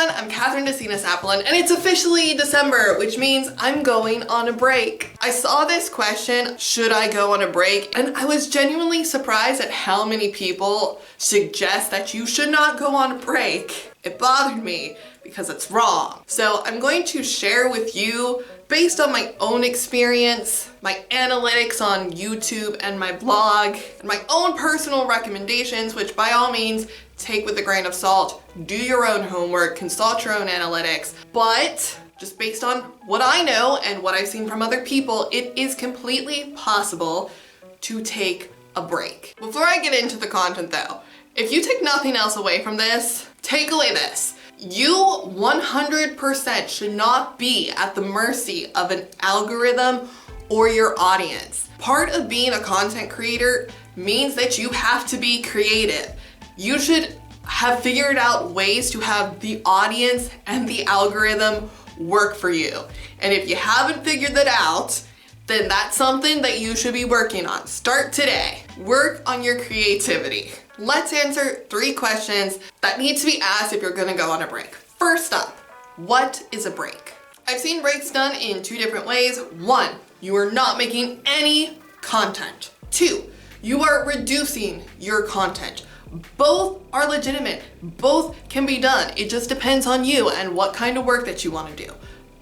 everyone, I'm Kathryn and it's officially December, which means I'm going on a break. I saw this question, should I go on a break? And I was genuinely surprised at how many people suggest that you should not go on a break. It bothered me because it's wrong. So I'm going to share with you, based on my own experience, my analytics on YouTube and my blog, and my own personal recommendations, which by all means, take with a grain of salt, do your own homework, consult your own analytics, but just based on what I know and what I've seen from other people, it is completely possible to take a break. Before I get into the content though, if you take nothing else away from this, take away this. You 100% should not be at the mercy of an algorithm or your audience. Part of being a content creator means that you have to be creative. You should have figured out ways to have the audience and the algorithm work for you. And if you haven't figured that out, then that's something that you should be working on. Start today. Work on your creativity. Let's answer 3 questions that need to be asked if you're gonna go on a break. First up, what is a break? I've seen breaks done in 2 different ways. 1, you are not making any content. 2, you are reducing your content. Both are legitimate. Both can be done. It just depends on you and what kind of work that you want to do.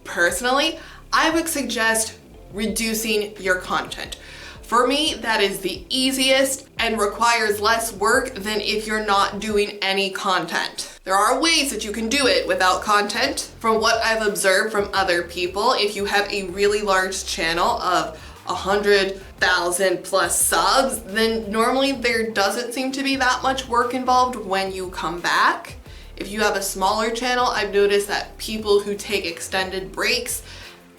Personally, I would suggest reducing your content. For me, that is the easiest and requires less work than if you're not doing any content. There are ways that you can do it without content. From what I've observed from other people, if you have a really large channel of 100,000 plus subs, then normally there doesn't seem to be that much work involved when you come back. If you have a smaller channel, I've noticed that people who take extended breaks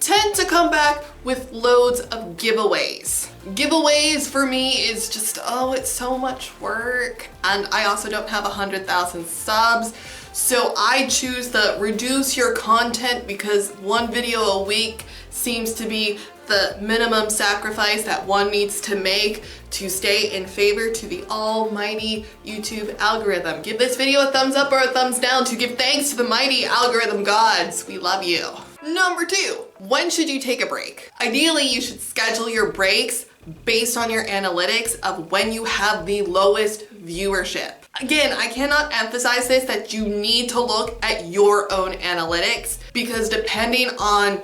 tend to come back with loads of giveaways. Giveaways for me is just, oh, it's so much work. And I also don't have 100,000 subs. So I choose the reduce your content because 1 video a week seems to be the minimum sacrifice that one needs to make to stay in favor to the almighty YouTube algorithm. Give this video a thumbs up or a thumbs down to give thanks to the mighty algorithm gods. We love you. Number 2, when should you take a break? Ideally, you should schedule your breaks based on your analytics of when you have the lowest viewership. Again, I cannot emphasize this, that you need to look at your own analytics because depending on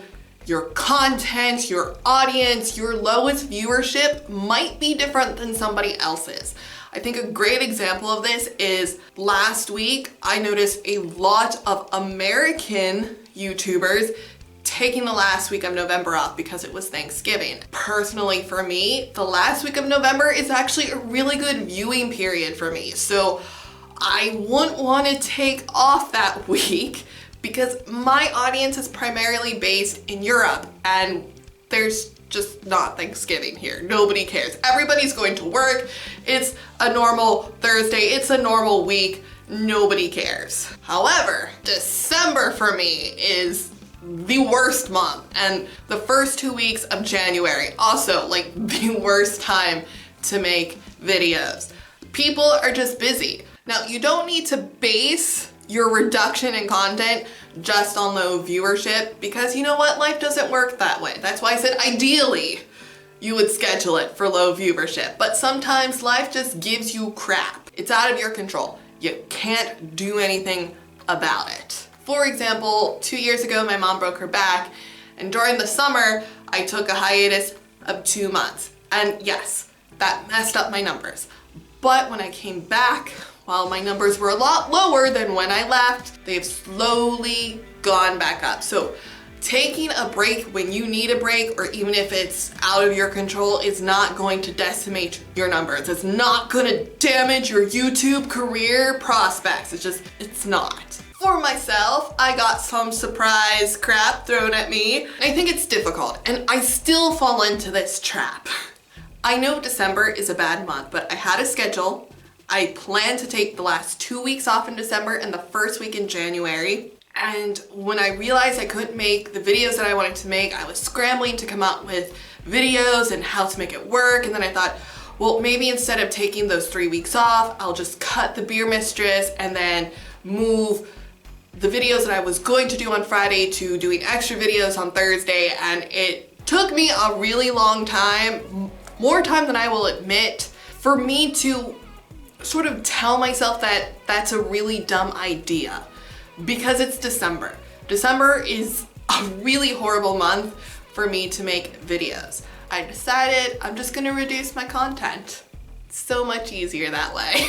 your content, your audience, your lowest viewership might be different than somebody else's. I think a great example of this is last week, I noticed a lot of American YouTubers taking the last week of November off because it was Thanksgiving. Personally for me, the last week of November is actually a really good viewing period for me. So I wouldn't want to take off that week because my audience is primarily based in Europe and there's just not Thanksgiving here. Nobody cares. Everybody's going to work. It's a normal Thursday. It's a normal week. Nobody cares. However, December for me is the worst month, and the first 2 weeks of January also like the worst time to make videos. People are just busy. Now, you don't need to base your reduction in content just on low viewership because you know what? Life doesn't work that way. That's why I said ideally you would schedule it for low viewership, but sometimes life just gives you crap. It's out of your control. You can't do anything about it. For example, 2 years ago, my mom broke her back, and during the summer, I took a hiatus of 2 months. And yes, that messed up my numbers. But when I came back, while my numbers were a lot lower than when I left, they've slowly gone back up. So taking a break when you need a break, or even if it's out of your control, is not going to decimate your numbers. It's not gonna damage your YouTube career prospects. It's not. For myself, I got some surprise crap thrown at me. I think it's difficult, and I still fall into this trap. I know December is a bad month, but I had a schedule. I planned to take the last 2 weeks off in December and the first week in January. And when I realized I couldn't make the videos that I wanted to make, I was scrambling to come up with videos and how to make it work. And then I thought, well, maybe instead of taking those 3 weeks off, I'll just cut the Beer Mistress and then move the videos that I was going to do on Friday to doing extra videos on Thursday, and it took me a really long time, more time than I will admit, for me to sort of tell myself that that's a really dumb idea because it's December. December is a really horrible month for me to make videos. I decided I'm just gonna reduce my content. It's so much easier that way.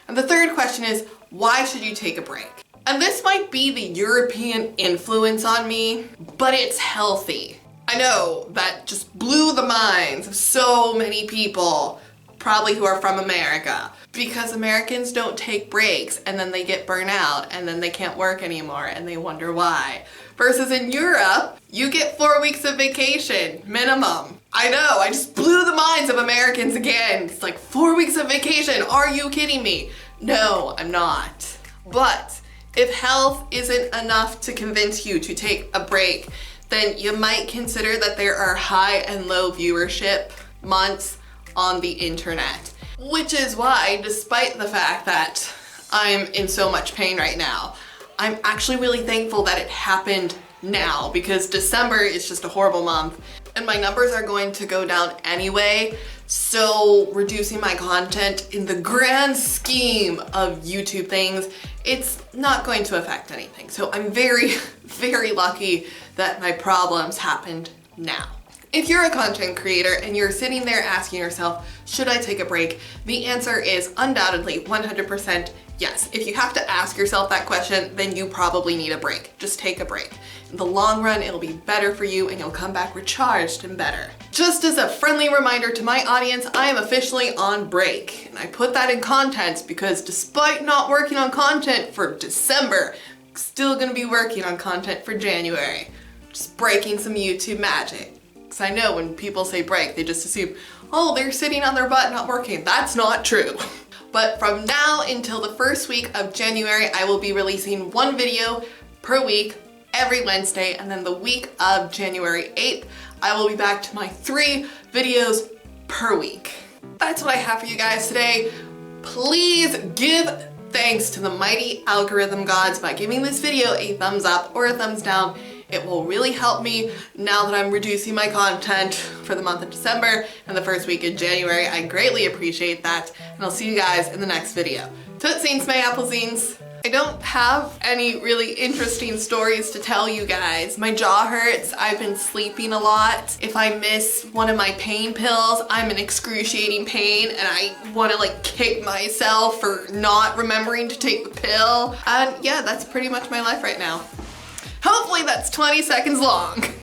And the third question is, why should you take a break? And this might be the European influence on me, but it's healthy. I know that just blew the minds of so many people, probably who are from America, because Americans don't take breaks and then they get burnt out and then they can't work anymore and they wonder why. Versus in Europe, you get 4 weeks of vacation, minimum. I know, I just blew the minds of Americans again. It's like 4 weeks of vacation, are you kidding me? No, I'm not. But if health isn't enough to convince you to take a break, then you might consider that there are high and low viewership months on the internet. Which is why, despite the fact that I'm in so much pain right now, I'm actually really thankful that it happened now, because December is just a horrible month and my numbers are going to go down anyway. So reducing my content in the grand scheme of YouTube things, it's not going to affect anything. So I'm very, very lucky that my problems happened now. If you're a content creator and you're sitting there asking yourself, should I take a break? The answer is undoubtedly 100% yes. If you have to ask yourself that question, then you probably need a break. Just take a break. In the long run, it'll be better for you and you'll come back recharged and better. Just as a friendly reminder to my audience, I am officially on break. And I put that in context because despite not working on content for December, I'm still gonna be working on content for January. Just breaking some YouTube magic. Because I know when people say break, they just assume, oh, they're sitting on their butt not working. That's not true. But from now until the first week of January, I will be releasing 1 video per week every Wednesday, and then the week of January 8th, I will be back to my 3 videos per week. That's what I have for you guys today. Please give thanks to the mighty algorithm gods by giving this video a thumbs up or a thumbs down. It will really help me now that I'm reducing my content for the month of December and the first week in January. I greatly appreciate that, and I'll see you guys in the next video. Tootsies, my applesines. I don't have any really interesting stories to tell you guys. My jaw hurts, I've been sleeping a lot. If I miss one of my pain pills, I'm in excruciating pain and I want to like kick myself for not remembering to take the pill. And yeah, that's pretty much my life right now. Hopefully that's 20 seconds long.